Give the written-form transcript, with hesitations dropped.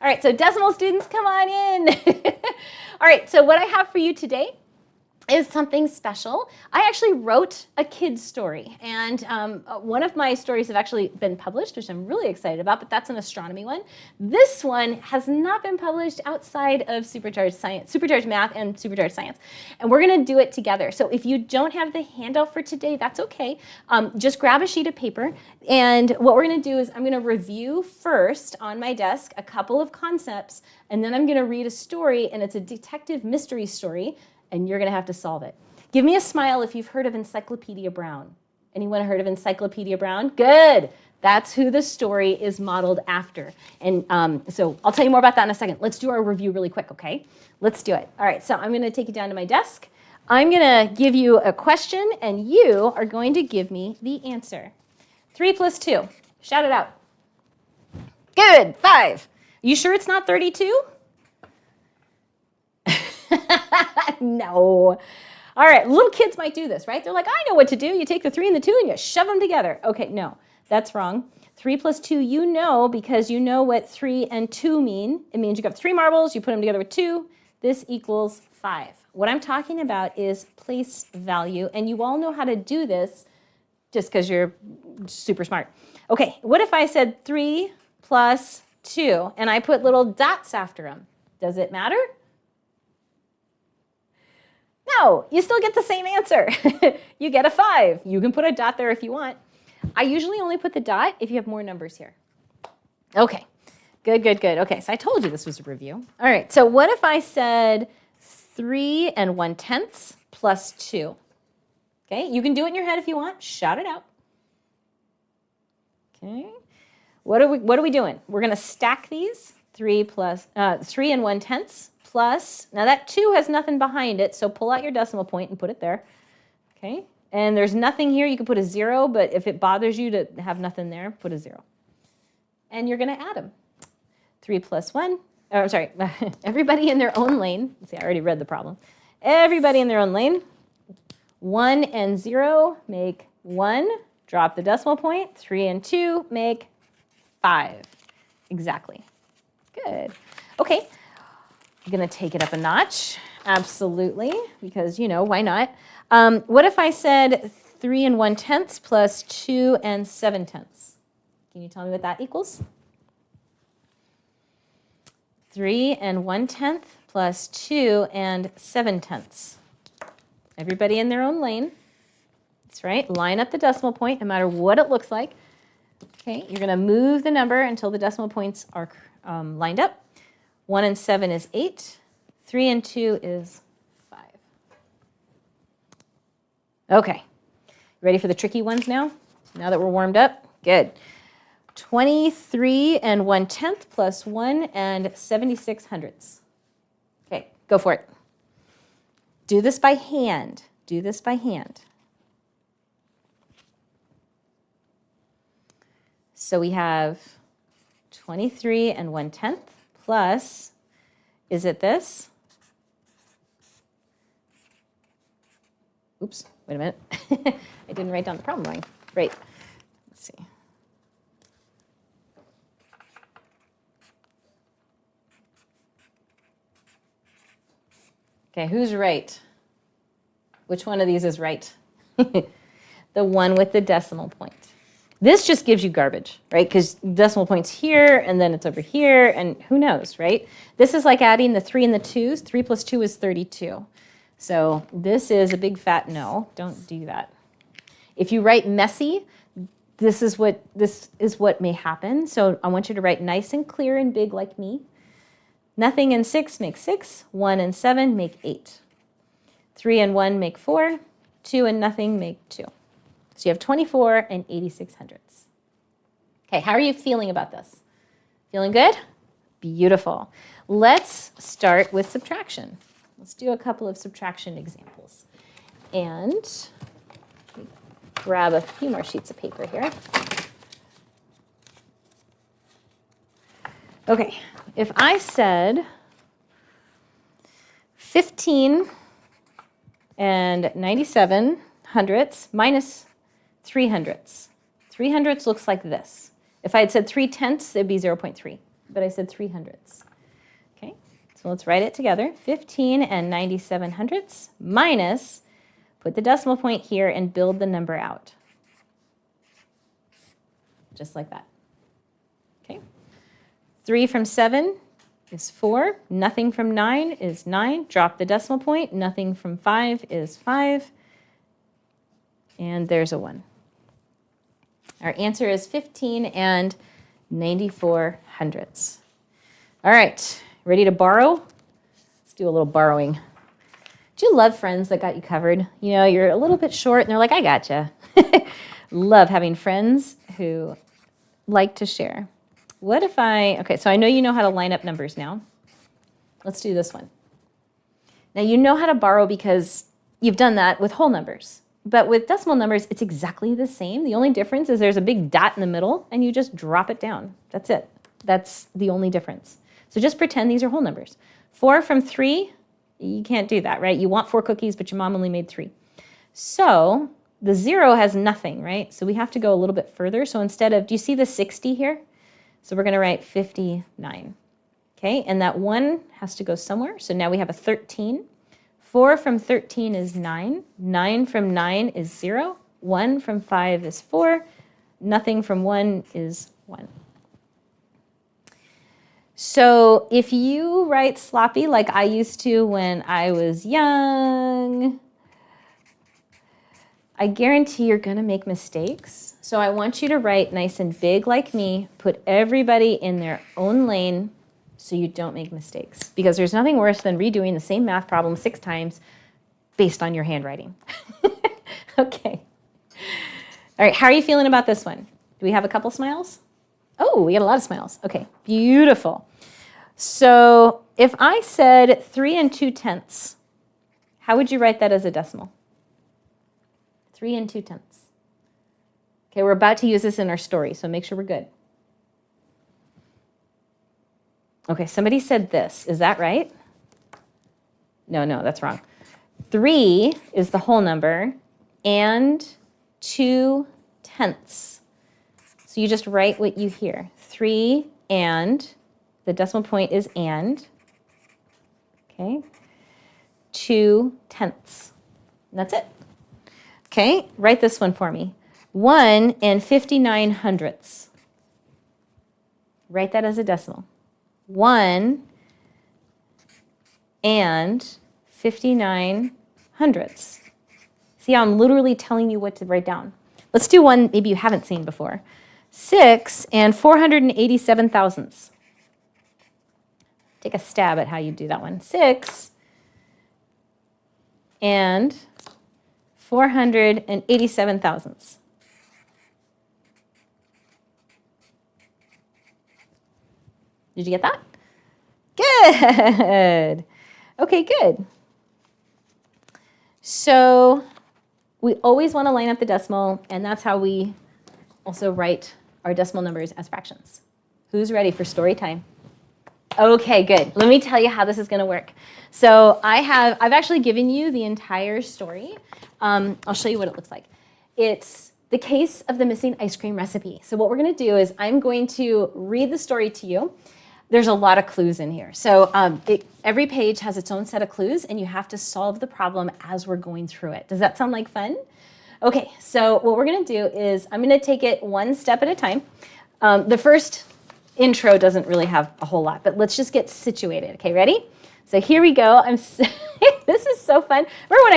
All right, so decimal students, come on in. All right, so what I have for you today is something special. I actually wrote a kid's story, and one of my stories have actually been published, which I'm really excited about, but that's an astronomy one. This one has not been published outside of Supercharged Science, Supercharged Math and Supercharged Science, and we're gonna do it together. So if you don't have the handout for today, that's okay. Just grab a sheet of paper, and what we're gonna do is I'm gonna review first on my desk a couple of concepts, and then I'm gonna read a story, and it's a detective mystery story, and you're going to have to solve it. Give me a smile if you've heard of Encyclopedia Brown. Anyone heard of Encyclopedia Brown? Good. That's who the story is modeled after. And so I'll tell you more about that in a second. Let's do our review really quick, okay? Let's do it. All right, so I'm going to take you down to my desk. I'm going to give you a question, and you are going to give me the answer. 3 plus 2. Shout it out. Good. 5. You sure it's not 32? No. All right, little kids might do this, right? They're like, I know what to do. You take the 3 and the 2 and you shove them together. Okay, no, that's wrong. 3 plus 2, you know, because you know what 3 and 2 mean. It means you got 3 marbles, you put them together with 2. This equals 5. What I'm talking about is place value, and you all know how to do this just because you're super smart. Okay, what if I said 3 plus 2, and I put little dots after them? Does it matter? No, you still get the same answer. You get a 5. You can put a dot there if you want. I usually only put the dot if you have more numbers here. Okay, good, good, good. Okay, so I told you this was a review. All right, so what if I said 3 1/10 plus 2? Okay, you can do it in your head if you want. Shout it out. Okay, what are we doing? We're going to stack these. 3 1/10 plus, now that 2 has nothing behind it, so pull out your decimal point and put it there. Okay, and there's nothing here. You can put a 0, but if it bothers you to have nothing there, put a 0. And you're going to add them. 3 plus 1, oh, sorry, everybody in their own lane. See, I already read the problem. Everybody in their own lane. 1 and 0 make 1. Drop the decimal point. 3 and 2 make 5. Exactly. Good. Okay. I'm going to take it up a notch. Absolutely. Because, you know, why not? What if I said 3 1/10 plus 2 7/10? Can you tell me what that equals? 3 1/10 plus 2 7/10. Everybody in their own lane. That's right. Line up the decimal point no matter what it looks like. Okay, you're going to move the number until the decimal points are lined up. 1 and 7 is 8. 3 and 2 is 5. Okay, ready for the tricky ones now? Now that we're warmed up? Good. 23 1/10 plus 1 76/100. Okay, go for it. Do this by hand. Do this by hand. So we have 23 1/10 plus, is it this? Oops, wait a minute. I didn't write down the problem line. Right, let's see. Okay, who's right? Which one of these is right? The one with the decimal point. This just gives you garbage, right? Because decimal point's here, and then it's over here, and who knows, right? This is like adding the 3 and the 2s. 3 plus 2 is 32. So this is a big fat no. Don't do that. If you write messy, this is what may happen. So I want you to write nice and clear and big like me. Nothing and 6 make 6. 1 and 7 make 8. 3 and 1 make 4. 2 and nothing make 2. So you have 24 86/100. Okay, how are you feeling about this? Feeling good? Beautiful. Let's start with subtraction. Let's do a couple of subtraction examples. And grab a few more sheets of paper here. Okay, if I said 15 97/100 minus 300. 300 looks like this. If I had said 3/10, it'd be 0.3. but I said 3/100. Okay, so let's write it together. 15 and 97/100 minus, put the decimal point here and build the number out. Just like that. Okay, 3 from 7 is 4. Nothing from 9 is 9. Drop the decimal point. Nothing from 5 is 5. And there's a 1. Our answer is 15 and 94/100. All right, ready to borrow? Let's do a little borrowing. Do you love friends that got you covered? You know, you're a little bit short and they're like, I gotcha. Love having friends who like to share. What if okay, so I know you know how to line up numbers now. Let's do this one. Now you know how to borrow because you've done that with whole numbers. But with decimal numbers, it's exactly the same. The only difference is there's a big dot in the middle and you just drop it down. That's it. That's the only difference. So just pretend these are whole numbers. 4 from 3, you can't do that, right? You want 4 cookies, but your mom only made 3. So the 0 has nothing, right? So we have to go a little bit further. So instead of, do you see the 60 here? So we're going to write 59. Okay, and that 1 has to go somewhere. So now we have a 13. 4 from 13 is 9. 9 from 9 is 0. 1 from 5 is 4. Nothing from 1 is 1. So if you write sloppy like I used to when I was young, I guarantee you're going to make mistakes. So I want you to write nice and big like me. Put everybody in their own lane so you don't make mistakes. Because there's nothing worse than redoing the same math problem 6 times based on your handwriting. Okay. All right, how are you feeling about this one? Do we have a couple smiles? Oh, we got a lot of smiles. Okay, beautiful. So if I said 3 2/10, how would you write that as a decimal? 3 2/10. Okay, we're about to use this in our story, so make sure we're good. Okay, somebody said this. Is that right? No, that's wrong. 3 is the whole number, and 2/10. So you just write what you hear. 3 and, the decimal point is and, okay, 2/10. And that's it. Okay, write this one for me. 1 59/100. Write that as a decimal. 1 59/100. See how I'm literally telling you what to write down. Let's do one maybe you haven't seen before. 6 487,000. Take a stab at how you do that one. 6 487,000. Did you get that? Good. Okay, good. So we always want to line up the decimal, and that's how we also write our decimal numbers as fractions. Who's ready for story time? Okay, good. Let me tell you how this is going to work. So I've actually given you the entire story. I'll show you what it looks like. It's the case of the missing ice cream recipe. So what we're going to do is I'm going to read the story to you. There's a lot of clues in here. So every page has its own set of clues, and you have to solve the problem as we're going through it. Does that sound like fun? Okay, so what we're going to do is I'm going to take it one step at a time. The first intro doesn't really have a whole lot, but let's just get situated. Okay, ready? So here we go. This is so fun. Remember when